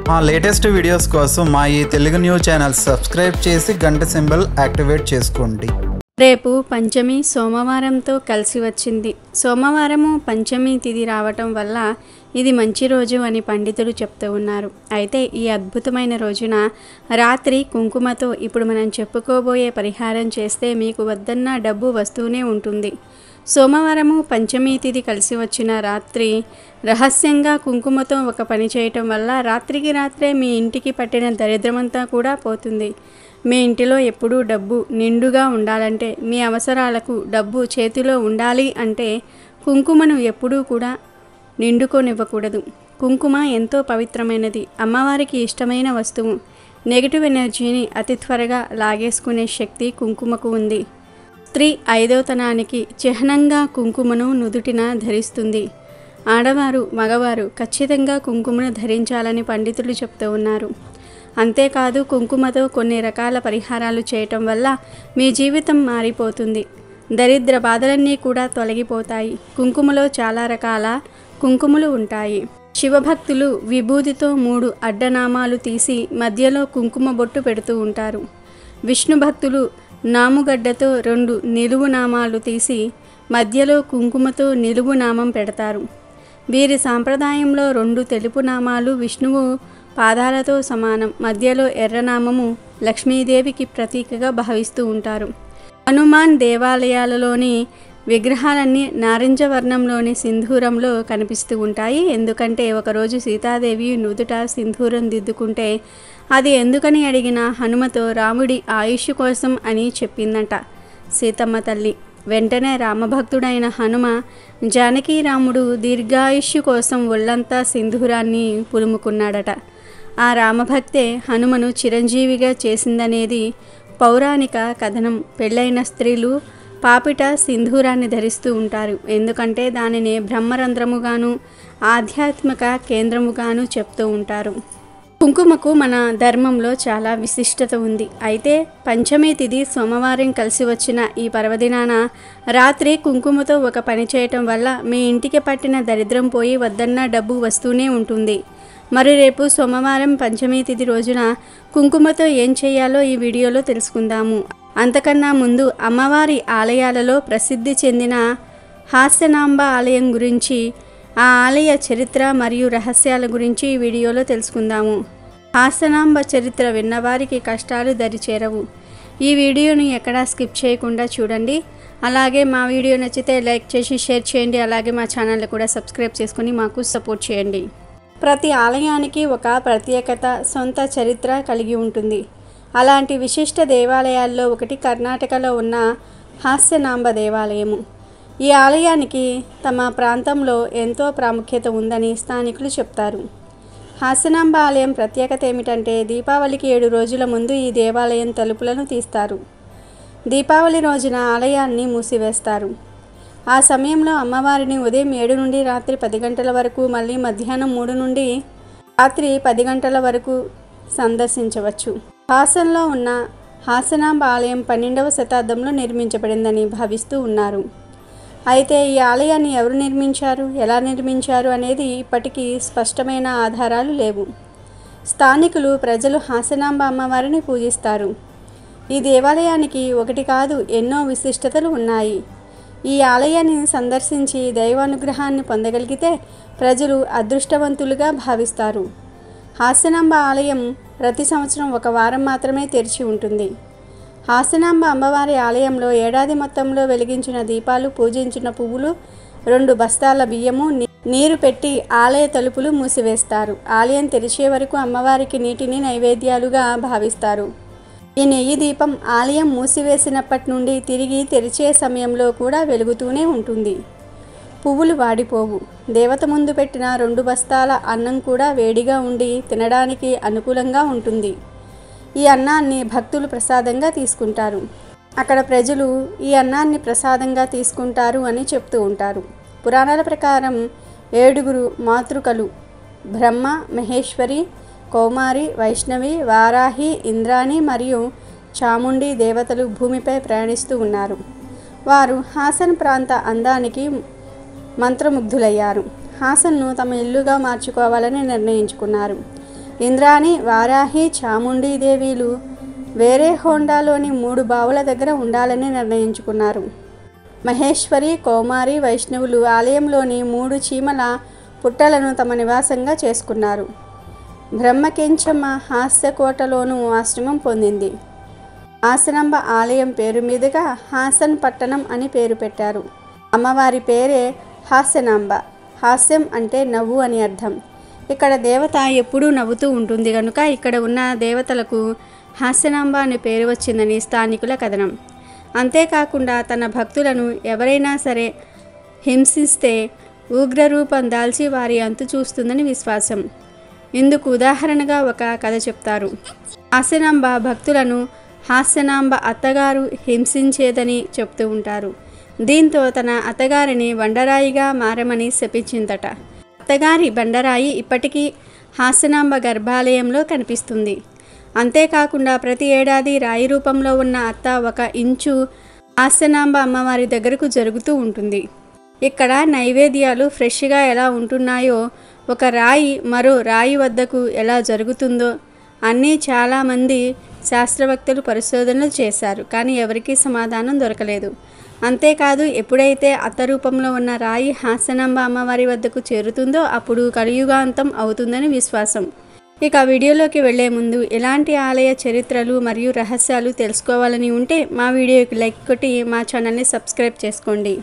మా latest videos కోసం మా ఈ తెలుగు న్యూస్ ఛానల్ సబ్స్క్రైబ్ చేసి గంట సింబల్ యాక్టివేట్ చేసుకోండి. రేపు పంచమి సోమవారంతో కలిసి వచ్చింది. సోమవారము పంచమి తిథి రావటం వల్ల ఇది మంచి రోజు అని పండితులు చెప్తూ ఉన్నారు. అయితే ఈ అద్భుతమైన రోజున రాత్రి కుంకుమతో ఇప్పుడు మనం చెప్పుకోబోయే పరిహారం చేస్తే మీకు వద్దన్న డబ్బు వస్తూనే ఉంటుంది. సోమవారము పంచమి తిథి కలిసి వచ్చిన రాత్రి రహస్యంగా కుంకుమతో ఒక పని చేయటం వల్ల రాత్రికి రాత్రే మీ ఇంటికి పట్టిన దరిద్రమంతా కూడా పోతుంది. మీ ఇంటిలో ఎప్పుడూ డబ్బు నిండుగా ఉండాలంటే, మీ అవసరాలకు డబ్బు చేతిలో ఉండాలి అంటే కుంకుమను ఎప్పుడూ కూడా నిండుకోనివ్వకూడదు. కుంకుమ ఎంతో పవిత్రమైనది, అమ్మవారికి ఇష్టమైన వస్తువు. నెగిటివ్ ఎనర్జీని అతి త్వరగా లాగేసుకునే శక్తి కుంకుమకు ఉంది. స్త్రీ ఐదవతనానికి చిహ్నంగా కుంకుమను నుదుటిన ధరిస్తుంది. ఆడవారు మగవారు ఖచ్చితంగా కుంకుమను ధరించాలని పండితులు చెప్తూ ఉన్నారు. అంతేకాదు కుంకుమతో కొన్ని రకాల పరిహారాలు చేయటం వల్ల మీ జీవితం మారిపోతుంది. దరిద్ర బాధలన్నీ కూడా తొలగిపోతాయి. కుంకుమలో చాలా రకాల కుంకుమలు ఉంటాయి. శివభక్తులు విభూతితో 3 అడ్డనామాలు తీసి మధ్యలో కుంకుమ బొట్టు పెడుతూ ఉంటారు. విష్ణు భక్తులు నాముగడ్డతో 2 నిలువు నామాలు తీసి మధ్యలో కుంకుమతో నిలువు నామం పెడతారు. వీరి సాంప్రదాయంలో 2 తెలుపు నామాలు విష్ణువు పాదాలతో సమానం, మధ్యలో ఎర్రనామము లక్ష్మీదేవికి ప్రతీకగా భావిస్తూ ఉంటారు. హనుమాన్ దేవాలయాలలోని విగ్రహాలన్నీ నారింజ వర్ణంలోని సింధూరంలో కనిపిస్తూ ఉంటాయి. ఎందుకంటే ఒకరోజు సీతాదేవి నుదుట సింధూరం దిద్దుకుంటే అది ఎందుకని అడిగిన హనుమతో రాముడి ఆయుష్ కోసం అని చెప్పిందట సీతమ్మ తల్లి. వెంటనే రామభక్తుడైన హనుమ జానకీరాముడు దీర్ఘాయుష్ కోసం ఒళ్ళంతా సింధూరాన్ని పులుముకున్నాడట. ఆ రామభక్తే హనుమను చిరంజీవిగా చేసిందనేది పౌరాణిక కథనం. పెళ్ళైన స్త్రీలు పాపిట సింధూరాన్ని ధరిస్తూ ఉంటారు. ఎందుకంటే దానిని బ్రహ్మరంధ్రముగాను ఆధ్యాత్మిక కేంద్రముగాను చెప్తూ ఉంటారు. కుంకుమకు మన ధర్మంలో చాలా విశిష్టత ఉంది. అయితే పంచమి తిథి సోమవారం కలిసి వచ్చిన ఈ పర్వదినాన రాత్రి కుంకుమతో ఒక పని చేయటం వల్ల మీ ఇంటికి పట్టిన దరిద్రం పోయి వద్దన్న డబ్బు వస్తూనే ఉంటుంది. మరి రేపు సోమవారం పంచమి తిథి రోజున కుంకుమతో ఏం చేయాలో ఈ వీడియోలో తెలుసుకుందాము. అంతకన్నా ముందు అమ్మవారి ఆలయాలలో ప్రసిద్ధి చెందిన హాస్యనాంబ ఆలయం గురించి, ఆ ఆలయ చరిత్ర మరియు రహస్యాల గురించి ఈ వీడియోలో తెలుసుకుందాము. హాస్యనాంబ చరిత్ర విన్నవారికి కష్టాలు దరిచేరవు. ఈ వీడియోను ఎక్కడా స్కిప్ చేయకుండా చూడండి. అలాగే మా వీడియో నచ్చితే లైక్ చేసి షేర్ చేయండి. అలాగే మా ఛానల్ని కూడా సబ్స్క్రైబ్ చేసుకుని మాకు సపోర్ట్ చేయండి. ప్రతి ఆలయానికి ఒక ప్రత్యేకత, సొంత చరిత్ర కలిగి ఉంటుంది. అలాంటి విశిష్ట దేవాలయాల్లో ఒకటి కర్ణాటకలో ఉన్న హాస్యనాంబ దేవాలయము. ఈ ఆలయానికి తమ ప్రాంతంలో ఎంతో ప్రాముఖ్యత ఉందని స్థానికులు చెప్తారు. హాస్యనాంబ ఆలయం ప్రత్యేకత ఏమిటంటే దీపావళికి 7 రోజుల ముందు ఈ దేవాలయం తలుపులను తీస్తారు. దీపావళి రోజున ఆలయాన్ని మూసివేస్తారు. ఆ సమయంలో అమ్మవారిని ఉదయం 7 నుండి రాత్రి 10 గంటల వరకు, మళ్ళీ మధ్యాహ్నం 3 నుండి రాత్రి 10 గంటల వరకు సందర్శించవచ్చు. హాసన్లో ఉన్న హాస్యనాంబ ఆలయం 12వ శతాబ్దంలో నిర్మించబడిందని భావిస్తూ ఉన్నారు. అయితే ఈ ఆలయాన్ని ఎవరు నిర్మించారు, ఎలా నిర్మించారు అనేది ఇప్పటికీ స్పష్టమైన ఆధారాలు లేవు. స్థానికులు ప్రజలు హాస్యనాంబ అమ్మవారిని పూజిస్తారు. ఈ దేవాలయానికి ఒకటి కాదు ఎన్నో విశిష్టతలు ఉన్నాయి. ఈ ఆలయాన్ని సందర్శించి దైవానుగ్రహాన్ని పొందగలిగితే ప్రజలు అదృష్టవంతులుగా భావిస్తారు. హాస్యనాంబ ఆలయం ప్రతి సంవత్సరం 1 వారం మాత్రమే తెరిచి ఉంటుంది. హాస్యనాంబ అమ్మవారి ఆలయంలో ఏడాది మొత్తంలో వెలిగించిన దీపాలు, పూజించిన పువ్వులు, 2 బస్తాల బియ్యము, నీరు పెట్టి ఆలయ తలుపులు మూసివేస్తారు. ఆలయం తెరిచే వరకు అమ్మవారికి నీటిని నైవేద్యాలుగా భావిస్తారు. ఈ నెయ్యి దీపం ఆలయం మూసివేసినప్పటి నుండి తిరిగి తెరిచే సమయంలో కూడా వెలుగుతూనే ఉంటుంది. పువ్వులు వాడిపోవు. దేవత ముందు పెట్టిన 2 బస్తాల అన్నం కూడా వేడిగా ఉండి తినడానికి అనుకూలంగా ఉంటుంది. ఈ అన్నాన్ని భక్తులు ప్రసాదంగా తీసుకుంటారు. అక్కడ ప్రజలు ఈ అన్నాన్ని ప్రసాదంగా తీసుకుంటారు అని చెప్తూ ఉంటారు. పురాణాల ప్రకారం 7 మాతృకలు బ్రహ్మ, మహేశ్వరి, కౌమారి, వైష్ణవి, వారాహి, ఇంద్రాణి మరియు చాముండి దేవతలు భూమిపై ప్రయాణిస్తూ ఉన్నారు. వారు హాసన్ ప్రాంత అందానికి మంత్రముగ్ధులయ్యారు. హాసన్ను తమ ఇల్లుగా మార్చుకోవాలని నిర్ణయించుకున్నారు. ఇంద్రాణి, వారాహి, చాముండీదేవీలు వేరే హోండాలోని 3 బావుల దగ్గర ఉండాలని నిర్ణయించుకున్నారు. మహేశ్వరి, కౌమారి, వైష్ణవులు ఆలయంలోని 3 చీమల పుట్టలను తమ నివాసంగా చేసుకున్నారు. బ్రహ్మకెంచమ్మ హాస్యకోటలోనూ ఆశ్రమం పొందింది. హాసనాంబ ఆలయం పేరు మీదుగా హాసన్ పట్టణం అని పేరు పెట్టారు. అమ్మవారి పేరే హాసనాంబ. హాస్యం అంటే నవ్వు అని అర్థం. ఇక్కడ దేవత ఎప్పుడూ నవ్వుతూ ఉంటుంది కనుక ఇక్కడ ఉన్న దేవతలకు హాసనాంబ అనే పేరు వచ్చిందని స్థానికుల కథనం. అంతేకాకుండా తన భక్తులను ఎవరైనా సరే హింసిస్తే ఉగ్రరూపం దాల్చి వారి అంతు చూస్తుందని విశ్వాసం. ఇందుకు ఉదాహరణగా ఒక కథ చెప్తారు. హాసనాంబ భక్తులను హాసనాంబ అత్తగారు హింసించేదని చెప్తూ ఉంటారు. దీంతో తన అత్తగారిని బండరాయిగా మారమని శపించిందట. అత్తగారి బండరాయి ఇప్పటికీ హాసనాంబ గర్భాలయంలో కనిపిస్తుంది. అంతేకాకుండా ప్రతి ఏడాది రాయి రూపంలో ఉన్న అత్త 1 ఇంచు హాసనాంబ అమ్మవారి దగ్గరకు జరుగుతూ ఉంటుంది. ఇక్కడ నైవేద్యాలు ఫ్రెష్గా ఎలా ఉంటున్నాయో ఒక రాయి మరో రాయి వద్దకు ఎలా జరుగుతుందో అన్నీ చాలామంది శాస్త్రవేత్తలు పరిశోధనలు చేశారు. కానీ ఎవరికీ సమాధానం దొరకలేదు. అంతేకాదు ఎప్పుడైతే అత్త రూపంలో ఉన్న రాయి హాసనాంబ అమ్మవారి వద్దకు చేరుతుందో అప్పుడు కలియుగాంతం అవుతుందని విశ్వాసం. ఇక వీడియోలోకి వెళ్లే ముందు ఇలాంటి ఆలయ చరిత్రలు మరియు రహస్యాలు తెలుసుకోవాలని ఉంటే మా వీడియోకి లైక్ కొట్టి మా ఛానల్ని సబ్స్క్రైబ్ చేసుకోండి.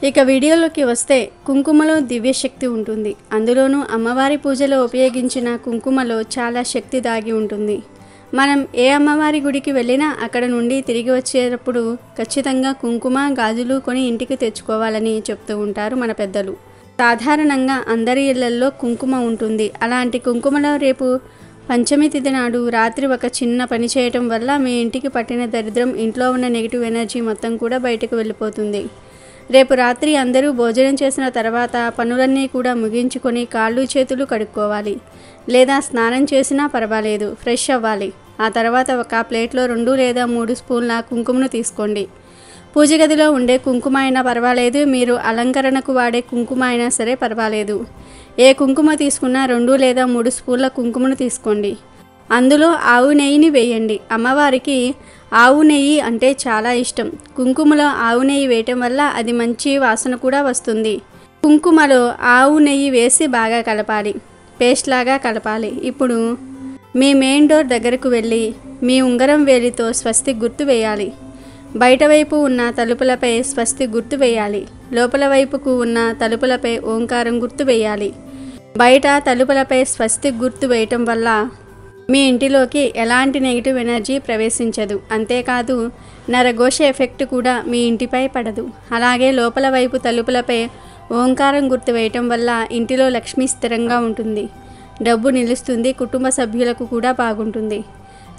ఇక వీడియోలోకి వస్తే కుంకుమలో దివ్యశక్తి ఉంటుంది. అందులోనూ అమ్మవారి పూజలో ఉపయోగించిన కుంకుమలో చాలా శక్తి దాగి ఉంటుంది. మనం ఏ అమ్మవారి గుడికి వెళ్ళినా అక్కడ నుండి తిరిగి వచ్చేటప్పుడు ఖచ్చితంగా కుంకుమ, గాజులు కొని ఇంటికి తెచ్చుకోవాలని చెప్తూ ఉంటారు మన పెద్దలు. సాధారణంగా అందరి ఇళ్లల్లో కుంకుమ ఉంటుంది. అలాంటి కుంకుమలో రేపు పంచమి తిథి నాడు రాత్రి ఒక చిన్న పని చేయటం వల్ల మీ ఇంటికి పట్టిన దరిద్రం, ఇంట్లో ఉన్న నెగిటివ్ ఎనర్జీ మొత్తం కూడా బయటకు వెళ్ళిపోతుంది. రేపు రాత్రి అందరూ భోజనం చేసిన తర్వాత పనులన్నీ కూడా ముగించుకొని కాళ్ళు చేతులు కడుక్కోవాలి. లేదా స్నానం చేసినా పర్వాలేదు, ఫ్రెష్ అవ్వాలి. ఆ తర్వాత ఒక ప్లేట్లో 2 లేదా 3 స్పూన్ల కుంకుమను తీసుకోండి. పూజ గదిలో ఉండే కుంకుమ అయినా పర్వాలేదు, మీరు అలంకరణకు వాడే కుంకుమ అయినా సరే పర్వాలేదు. ఏ కుంకుమ తీసుకున్నా 2 లేదా 3 స్పూన్ల కుంకుమను తీసుకోండి. అందులో ఆవు నెయ్యిని వేయండి. అమ్మవారికి ఆవు నెయ్యి అంటే చాలా ఇష్టం. కుంకుమలో ఆవు నెయ్యి వేయటం వల్ల అది మంచి వాసన కూడా వస్తుంది. కుంకుమలో ఆవు నెయ్యి వేసి బాగా కలపాలి, పేస్ట్ లాగా కలపాలి. ఇప్పుడు మీ మెయిన్ డోర్ దగ్గరకు వెళ్ళి మీ ఉంగరం వేలితో స్వస్తిక్ గుర్తు వేయాలి. బయట వైపు ఉన్న తలుపులపై స్వస్తిక్ గుర్తు వేయాలి. లోపల వైపుకు ఉన్న తలుపులపై ఓంకారం గుర్తు వేయాలి. బయట తలుపులపై స్వస్తిక్ గుర్తు వేయటం వల్ల మీ ఇంటిలోకి ఎలాంటి నెగిటివ్ ఎనర్జీ ప్రవేశించదు. అంతేకాదు నరఘోష ఎఫెక్ట్ కూడా మీ ఇంటిపై పడదు. అలాగే లోపల వైపు తలుపులపై ఓంకారం గుర్తు వేయటం వల్ల ఇంటిలో లక్ష్మి స్థిరంగా ఉంటుంది, డబ్బు నిలుస్తుంది, కుటుంబ సభ్యులకు కూడా బాగుంటుంది.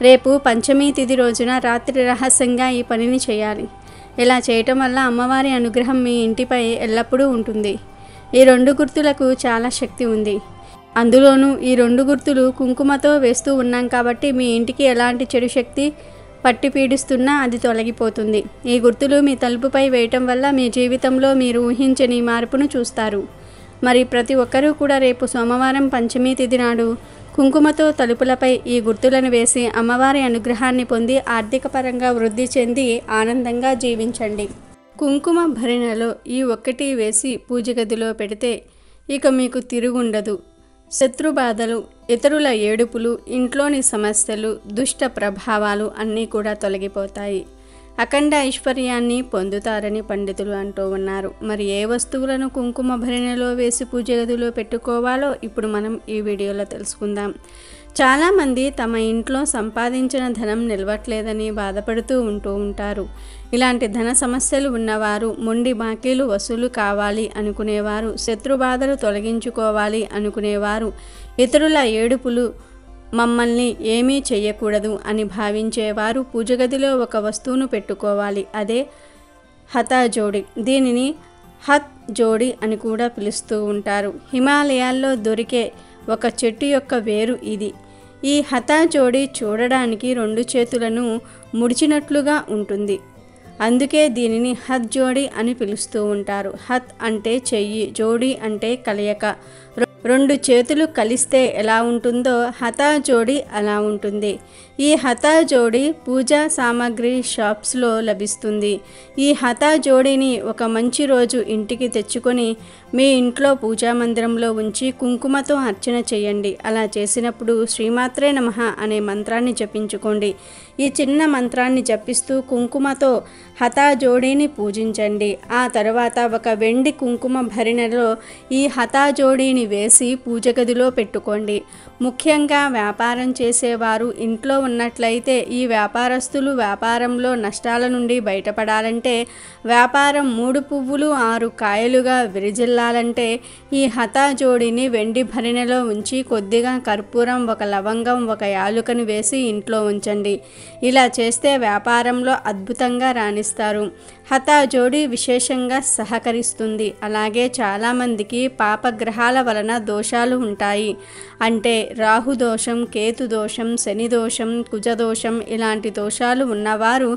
రేపు పంచమి తిథి రోజున రాత్రి రహస్యంగా ఈ పనిని చేయాలి. ఇలా చేయటం వల్ల అమ్మవారి అనుగ్రహం మీ ఇంటిపై ఎల్లప్పుడూ ఉంటుంది. ఈ 2 గుర్తులకు చాలా శక్తి ఉంది. అందులోనూ ఈ 2 గుర్తులు కుంకుమతో వేస్తూ ఉన్నాం కాబట్టి మీ ఇంటికి ఎలాంటి చెడు శక్తి పట్టి పీడిస్తున్నా అది తొలగిపోతుంది. ఈ గుర్తులు మీ తలుపుపై వేయటం వల్ల మీ జీవితంలో మీరు ఊహించని మార్పును చూస్తారు. మరి ప్రతి ఒక్కరూ కూడా రేపు సోమవారం పంచమి తిథి నాడు కుంకుమతో తలుపులపై ఈ గుర్తులను వేసి అమ్మవారి అనుగ్రహాన్ని పొంది ఆర్థిక పరంగా వృద్ధి చెంది ఆనందంగా జీవించండి. కుంకుమ భరిణలో ఈ 1 వేసి పూజ గదిలో పెడితే ఇక మీకు తిరుగుండదు. శత్రుబాధలు, ఇతరుల ఏడుపులు, ఇంట్లోని సమస్యలు, దుష్ట ప్రభావాలు అన్నీ కూడా తొలగిపోతాయి. అఖండ ఐశ్వర్యాన్ని పొందుతారని పండితులు అంటూ ఉన్నారు. మరి ఏ వస్తువులను కుంకుమ భరిణలో వేసి పూజ గదిలో పెట్టుకోవాలో ఇప్పుడు మనం ఈ వీడియోలో తెలుసుకుందాం. చాలామంది తమ ఇంట్లో సంపాదించిన ధనం నిలవట్లేదని బాధపడుతూ ఉంటూ ఉంటారు. ఇలాంటి ధన సమస్యలు ఉన్నవారు, మొండి బాకీలు వసూలు కావాలి అనుకునేవారు, శత్రుబాధలు తొలగించుకోవాలి అనుకునేవారు, ఇతరుల ఏడుపులు మమ్మల్ని ఏమీ చెయ్యకూడదు అని భావించేవారు పూజగదిలో ఒక వస్తువును పెట్టుకోవాలి. అదే హతా జోడి. దీనిని హత్ జోడి అని కూడా పిలుస్తూ ఉంటారు. హిమాలయాల్లో దొరికే ఒక చెట్టు యొక్క వేరు ఇది. ఈ హతా జోడి చూడడానికి 2 చేతులను ముడిచినట్లుగా ఉంటుంది. అందుకే దీనిని హత్ జోడి అని పిలుస్తూ ఉంటారు. హత్ అంటే చెయ్యి, జోడి అంటే కలయిక. రెండు చేతులు కలిస్తే ఎలా ఉంటుందో హతా జోడి అలా ఉంటుంది. ఈ హతా జోడి పూజా సామాగ్రి షాప్స్లో లభిస్తుంది. ఈ హతా జోడిని ఒక మంచి రోజు ఇంటికి తెచ్చుకొని మీ ఇంట్లో పూజా మందిరంలో ఉంచి కుంకుమతో అర్చన చేయండి. అలా చేసినప్పుడు శ్రీమాత్రే నమః అనే మంత్రాన్ని జపించుకోండి. ఈ చిన్న మంత్రాన్ని జపిస్తూ కుంకుమతో హతా జోడిని పూజించండి. ఆ తర్వాత ఒక వెండి కుంకుమ భరిణలో ఈ హతా జోడిని వేసి పూజ గదిలో పెట్టుకోండి. ముఖ్యంగా వ్యాపారం చేసేవారు ఇంట్లో ఉన్నట్లయితే ఈ వ్యాపారస్తులు వ్యాపారంలో నష్టాల నుండి బయటపడాలంటే, వ్యాపారం 3 పువ్వులు 6 కాయలుగా విరజిల్లాలంటే ఈ హతా జోడిని వెండి భరిణెలో ఉంచి కొద్దిగా కర్పూరం, 1 లవంగం, 1 యాలుకను వేసి ఇంట్లో ఉంచండి. ఇలా చేస్తే వ్యాపారంలో అద్భుతంగా రాణిస్తారు. హతా జోడి విశేషంగా సహకరిస్తుంది. అలాగే చాలామందికి పాపగ్రహాల వలన దోషాలు ఉంటాయి. అంటే రాహు దోషం, కేతు దోషం, శని దోషం, కుజదోషం ఇలాంటి దోషాలు ఉన్నవారు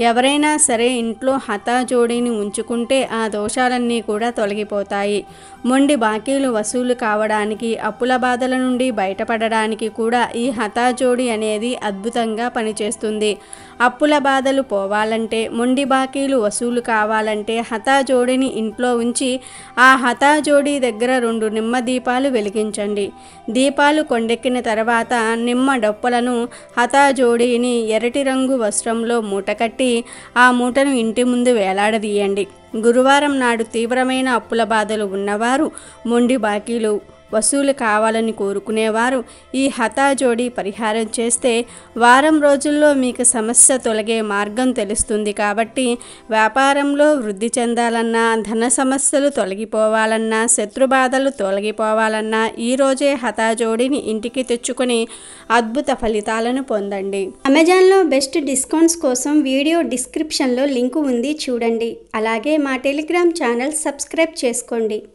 ఎవరైనా సరే ఇంట్లో హతా జోడిని ఉంచుకుంటే ఆ దోషాలన్నీ కూడా తొలగిపోతాయి. మొండి బాకీలు వసూలు కావడానికి, అప్పుల బాధల నుండి బయటపడడానికి కూడా ఈ హతా జోడి అనేది అద్భుతంగా పనిచేస్తుంది. అప్పుల బాధలు పోవాలంటే, మొండి బాకీలు వసూలు కావాలంటే హతా జోడిని ఇంట్లో ఉంచి ఆ హతా జోడి దగ్గర 2 నిమ్మ దీపాలు వెలిగించండి. దీపాలు కొండెక్కిన తర్వాత నిమ్మ డొప్పలను హతా జోడిని ఎర్రటి రంగు వస్త్రంలో మూటకట్టి ఆ మూటను ఇంటి ముందు వేలాడదీయండి. గురువారం నాడు తీవ్రమైన అప్పుల బాధలు ఉన్నవారు, మొండి బాకీలు వసూలు కావాలని కోరుకునేవారు ఈ హతా జోడి పరిహారం చేస్తే వారం రోజుల్లో మీకు సమస్య తొలగే మార్గం తెలుస్తుంది. కాబట్టి వ్యాపారంలో వృద్ధి చెందాలన్నా, ధన సమస్యలు తొలగిపోవాలన్నా, శత్రు బాధలు తొలగిపోవాలన్నా ఈరోజే హతా జోడిని ఇంటికి తెచ్చుకొని అద్భుత ఫలితాలను పొందండి. అమెజాన్లో బెస్ట్ డిస్కౌంట్స్ కోసం వీడియో డిస్క్రిప్షన్లో లింకు ఉంది, చూడండి. అలాగే మా టెలిగ్రామ్ ఛానల్ సబ్స్క్రైబ్ చేసుకోండి.